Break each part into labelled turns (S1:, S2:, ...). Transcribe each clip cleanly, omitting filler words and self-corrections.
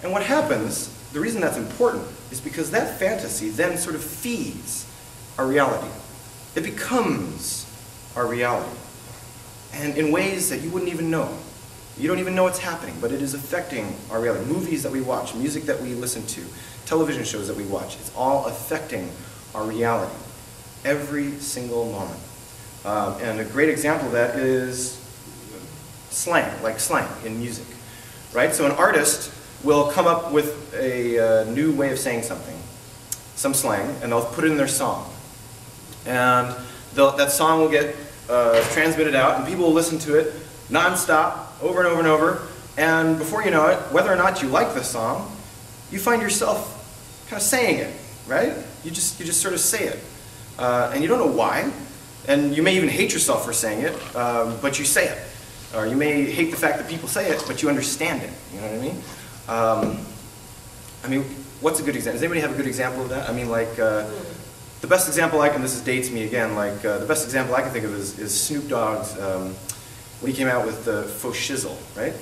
S1: And what happens, the reason that's important, is because that fantasy then sort of feeds our reality. It becomes our reality. And in ways that you wouldn't even know. You don't even know what's happening, but it is affecting our reality. Movies that we watch, music that we listen to, television shows that we watch, it's all affecting our reality every single moment. And a great example of that is slang, like slang in music, right? So an artist will come up with a new way of saying something, some slang, and they'll put it in their song. And that song will get transmitted out, and people will listen to it non-stop, over and over and over, and before you know it, whether or not you like the song, you find yourself kind of saying it, right? You just sort of say it. And you don't know why, and you may even hate yourself for saying it, but you say it. Or you may hate the fact that people say it, but you understand it, you know what I mean? What's a good example? Does anybody have a good example of that? I mean, like, the best example this dates me again, like, the best example I can think of is Snoop Dogg's, when he came out with the faux shizzle, right?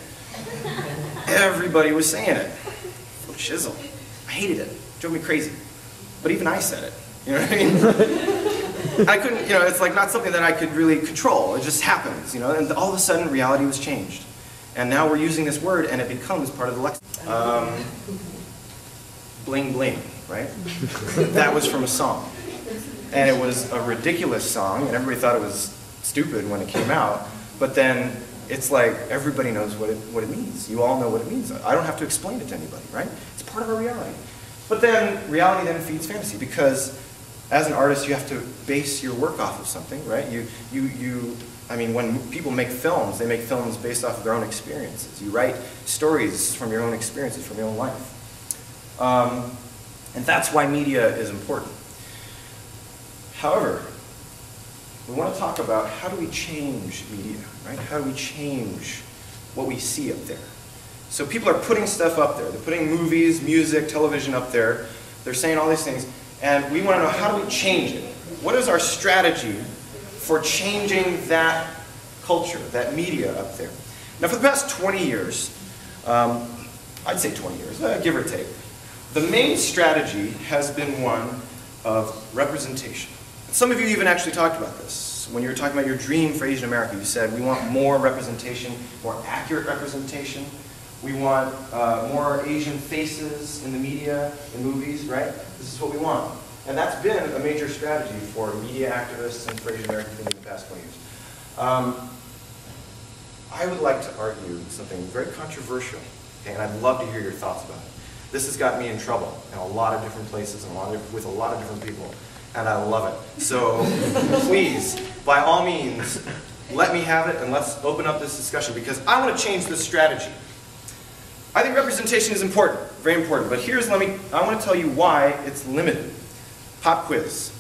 S1: Everybody was saying it. Faux shizzle. I hated it. It drove me crazy. But even I said it. You know what I mean? I couldn't, it's like not something that I could really control. It just happens, and all of a sudden reality was changed. And now we're using this word and it becomes part of the lexicon. Bling bling, right? That was from a song. And it was a ridiculous song, and everybody thought it was stupid when it came out. But then it's like everybody knows what it means. You all know what it means. I don't have to explain it to anybody, right? It's part of our reality. But then reality then feeds fantasy, because as an artist you have to base your work off of something, right? I mean, when people make films, they make films based off of their own experiences. You write stories from your own experiences, from your own life. And that's why media is important. However, we want to talk about how do we change media, right? How do we change what we see up there? So people are putting stuff up there. They're putting movies, music, television up there. They're saying all these things. And we want to know, how do we change it? What is our strategy for changing that culture, that media up there? Now for the past 20 years, I'd say 20 years, give or take, the main strategy has been one of representation. Some of you even actually talked about this. When you were talking about your dream for Asian America, you said, we want more representation, more accurate representation. We want more Asian faces in the media, in movies, right? This is what we want. And that's been a major strategy for media activists and for Asian Americans in the past 20 years. I would like to argue something very controversial, okay, and I'd love to hear your thoughts about it. This has got me in trouble in a lot of different places and with a lot of different people. And I love it. So please, by all means, let me have it and let's open up this discussion, because I want to change this strategy. I think representation is important, very important, but I want to tell you why it's limited. Pop quiz.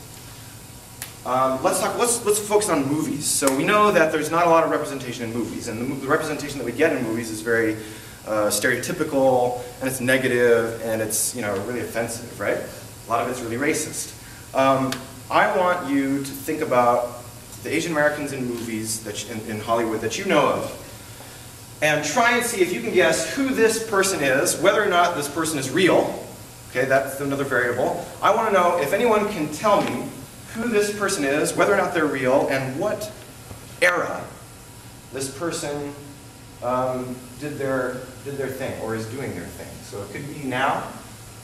S1: Let's focus on movies. So we know that there's not a lot of representation in movies, and the representation that we get in movies is very stereotypical, and it's negative, and it's really offensive, right? A lot of it's really racist. I want you to think about the Asian Americans in movies in Hollywood that you know of, and try and see if you can guess who this person is, whether or not this person is real. Okay, that's another variable. I want to know if anyone can tell me who this person is, whether or not they're real, and what era this person did their thing, or is doing their thing. So it could be now,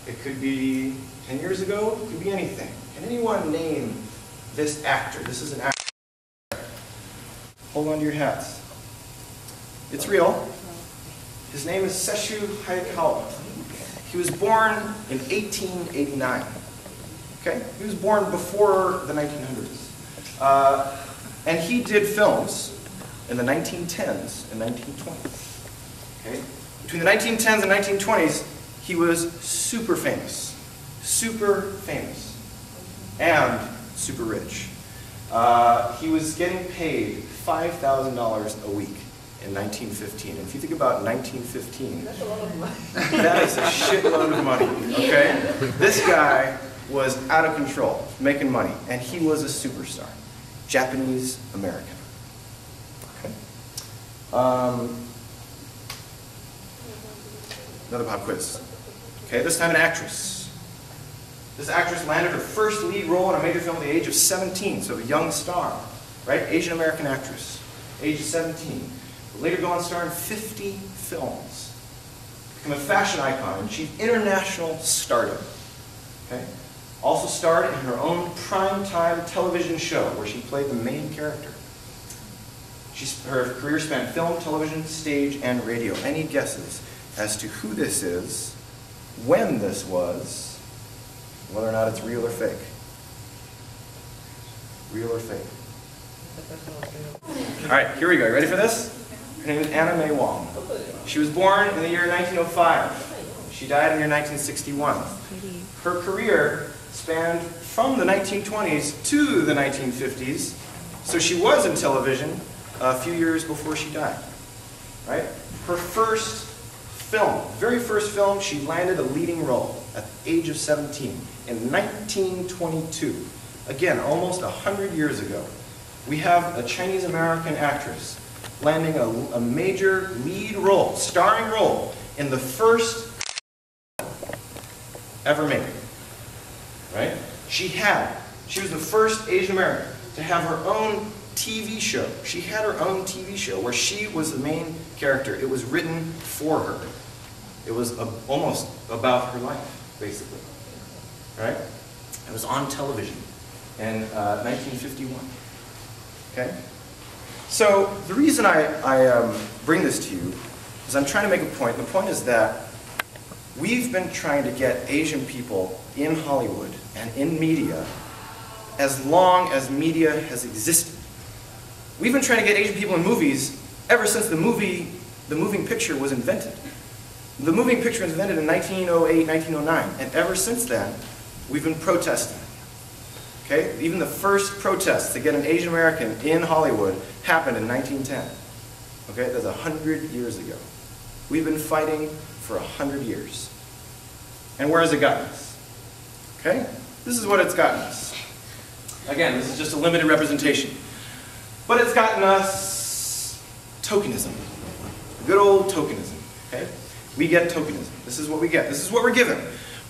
S1: it could be 10 years ago, it could be anything. Can anyone name this actor? This is an actor. Hold on to your hats. It's real. His name is Sessue Hayakawa. He was born in 1889. Okay? He was born before the 1900s. And he did films in the 1910s and 1920s. Okay? Between the 1910s and 1920s, he was super famous. Super famous. And super rich. He was getting paid $5,000 a week in 1915. And if you think about 1915, that's a lot of money. That is a shitload of money, okay? This guy was out of control, making money, and he was a superstar. Japanese American. Okay? Another pop quiz. Okay, this time an actress. This actress landed her first lead role in a major film at the age of 17, so a young star, right? Asian American actress, age 17. Would later go on to star in 50 films. Become a fashion icon and achieve international stardom. Okay? Also starred in her own primetime television show where she played the main character. Her career spanned film, television, stage, and radio. Any guesses as to who this is, when this was, whether or not it's real or fake? Real or fake? All right, here we go. You ready for this? Her name is Anna May Wong. She was born in the year 1905. She died in the year 1961. Her career spanned from the 1920s to the 1950s, so she was in television a few years before she died. Right? Her first film, very first film, she landed a leading role at the age of 17 in 1922. Again, almost 100 years ago. We have a Chinese American actress landing a major lead role, starring role, in the first ever made. Right? She was the first Asian American to have her own TV show. She had her own TV show where she was the main character. It was written for her. It was almost about her life, basically. Right? It was on television in 1951. Okay? So the reason I bring this to you is I'm trying to make a point. The point is that we've been trying to get Asian people in Hollywood and in media as long as media has existed. We've been trying to get Asian people in movies ever since the moving picture was invented. The moving picture was invented in 1908, 1909, and ever since then, we've been protesting. Okay? Even the first protest to get an Asian American in Hollywood happened in 1910. Okay? That's 100 years ago. We've been fighting for 100 years. And where has it gotten us? Okay? This is what it's gotten us. Again, this is just a limited representation. But it's gotten us tokenism. Good old tokenism. Okay? We get tokenism. This is what we get. This is what we're given.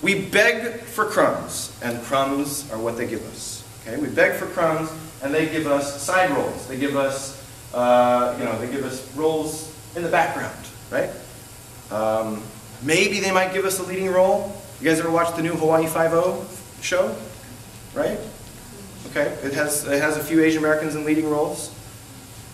S1: We beg for crumbs, and crumbs are what they give us. Okay? We beg for crumbs, and they give us side roles. They give us, they give us roles in the background, right? Maybe they might give us a leading role. You guys ever watched the new Hawaii Five-0 show? Right? Okay, it has a few Asian Americans in leading roles,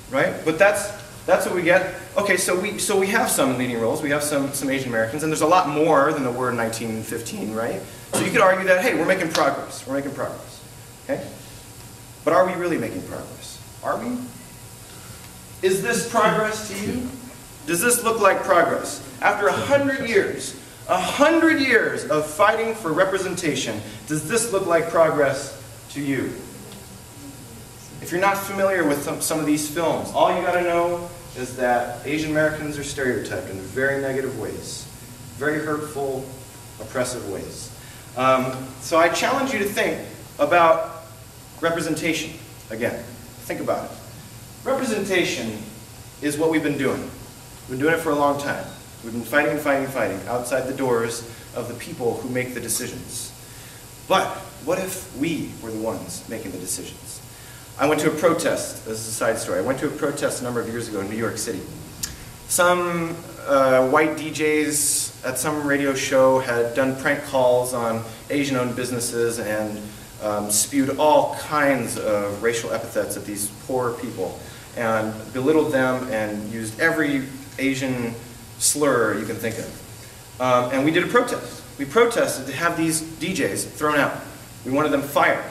S1: right? But that's what we get. Okay, so we have some leading roles. We have some Asian Americans, and there's a lot more than there were in 1915, right? So you could argue that, hey, we're making progress. We're making progress. Okay? But are we really making progress? Are we? Is this progress to you? Does this look like progress? After 100 years, 100 years of fighting for representation, does this look like progress to you? If you're not familiar with some of these films, all you got to know is that Asian Americans are stereotyped in very negative ways, very hurtful, oppressive ways. So I challenge you to think about representation again. Think about it. Representation is what we've been doing. We've been doing it for a long time. We've been fighting, fighting, fighting outside the doors of the people who make the decisions. But what if we were the ones making the decisions? I went to a protest. This is a side story. I went to a protest a number of years ago in New York City. Some white DJs at some radio show had done prank calls on Asian-owned businesses and spewed all kinds of racial epithets at these poor people and belittled them and used every Asian slur you can think of. And we did a protest. We protested to have these DJs thrown out. We wanted them fired.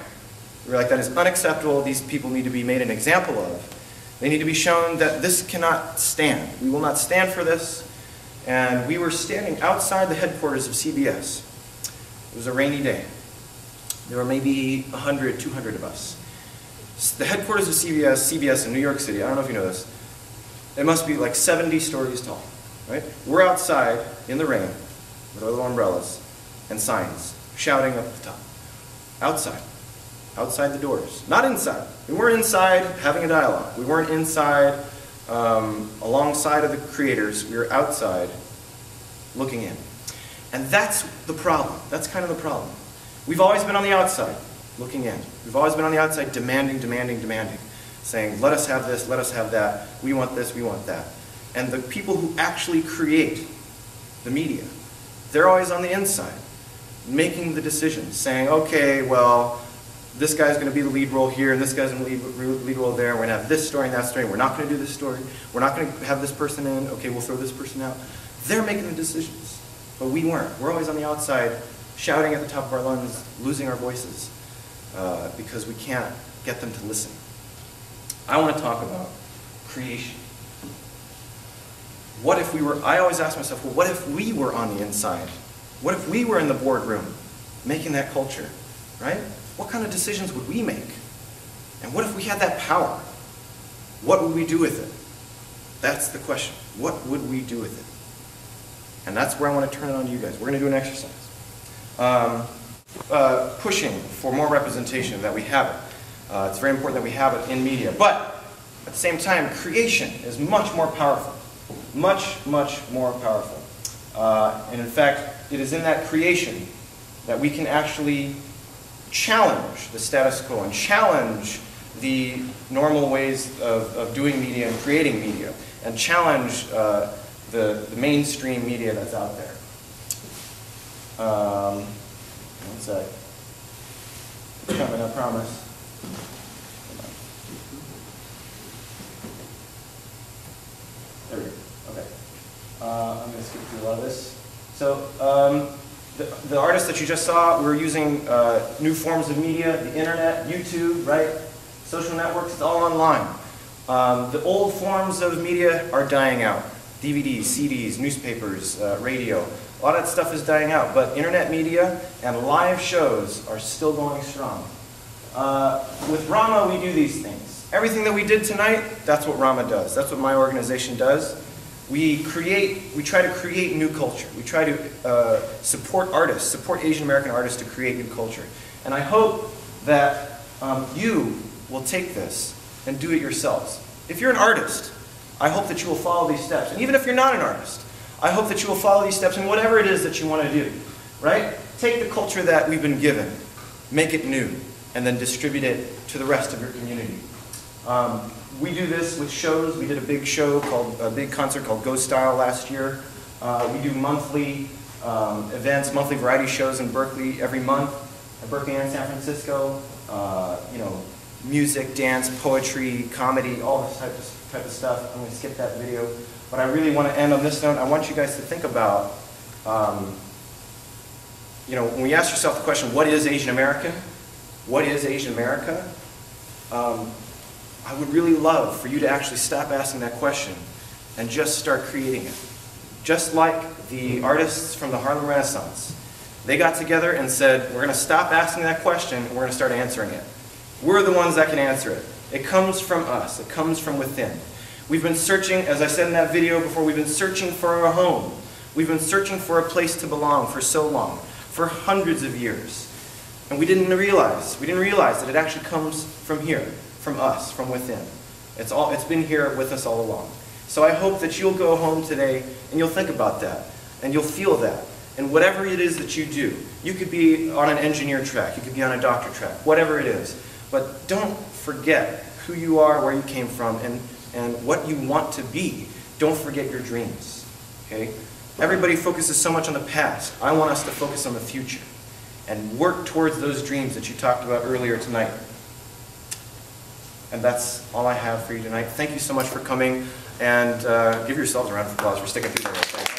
S1: We were like, that is unacceptable. These people need to be made an example of. They need to be shown that this cannot stand. We will not stand for this. And we were standing outside the headquarters of CBS. It was a rainy day. There were maybe 100, 200 of us. The headquarters of CBS in New York City, I don't know if you know this, it must be like 70 stories tall. Right? We're outside in the rain with our little umbrellas and signs, shouting up at the top. Outside. Outside the doors. Not inside. We weren't inside having a dialogue. We weren't inside alongside of the creators. We were outside looking in. And that's the problem. That's kind of the problem. We've always been on the outside, looking in. We've always been on the outside demanding, demanding, demanding, saying, let us have this, let us have that, we want this, we want that. And the people who actually create the media, they're always on the inside, making the decisions, saying, okay, well, this guy's going to be the lead role here, and this guy's going to be the lead role there, we're going to have this story and that story, we're not going to do this story, we're not going to have this person in, okay, we'll throw this person out. They're making the decisions, but we weren't. We're always on the outside, shouting at the top of our lungs, losing our voices, because we can't get them to listen. I want to talk about creation. What if we were, I always ask myself, well, what if we were on the inside? What if we were in the boardroom making that culture, right? What kind of decisions would we make? And what if we had that power? What would we do with it? That's the question. What would we do with it? And that's where I want to turn it on to you guys. We're going to do an exercise. Pushing for more representation, that we have it. It's very important that we have it in media. But at the same time, creation is much more powerful. Much, much more powerful. And in fact, it is in that creation that we can actually challenge the status quo and challenge the normal ways of doing media and creating media, and challenge the mainstream media that's out there. One sec. It's coming, I promise. There we go. Okay. I'm going to skip through a lot of this. So, the artists that you just saw were using new forms of media, the internet, YouTube, right? Social networks, it's all online. The old forms of media are dying out. DVDs, CDs, newspapers, radio. A lot of that stuff is dying out, but internet media and live shows are still going strong. With RAMA, we do these things. Everything that we did tonight, that's what RAMA does. That's what my organization does. We try to create new culture. We try to support artists, support Asian American artists to create new culture. And I hope that you will take this and do it yourselves. If you're an artist, I hope that you will follow these steps. And even if you're not an artist, I hope that you will follow these steps in whatever it is that you want to do, right? Take the culture that we've been given, make it new, and then distribute it to the rest of your community. We do this with shows. We did a big show a big concert called Go Style last year. We do monthly events, monthly variety shows in Berkeley every month, at Berkeley and San Francisco. You know, music, dance, poetry, comedy, all this type of stuff. I'm going to skip that video. But I really want to end on this note. I want you guys to think about, you know, when we ask yourself the question, what is Asian American? What is Asian America? I would really love for you to actually stop asking that question and just start creating it. Just like the artists from the Harlem Renaissance. They got together and said, we're going to stop asking that question and we're going to start answering it. We're the ones that can answer it. It comes from us. It comes from within. We've been searching, as I said in that video before, we've been searching for a home. We've been searching for a place to belong for so long, for hundreds of years. And we didn't realize that it actually comes from here, from us, from within. It's been here with us all along. So I hope that you'll go home today and you'll think about that, and you'll feel that. And whatever it is that you do, you could be on an engineer track, you could be on a doctor track, whatever it is. But don't forget who you are, where you came from, and what you want to be. Don't forget your dreams, okay? Everybody focuses so much on the past. I want us to focus on the future and work towards those dreams that you talked about earlier tonight. And that's all I have for you tonight. Thank you so much for coming, and give yourselves a round of applause for sticking through there.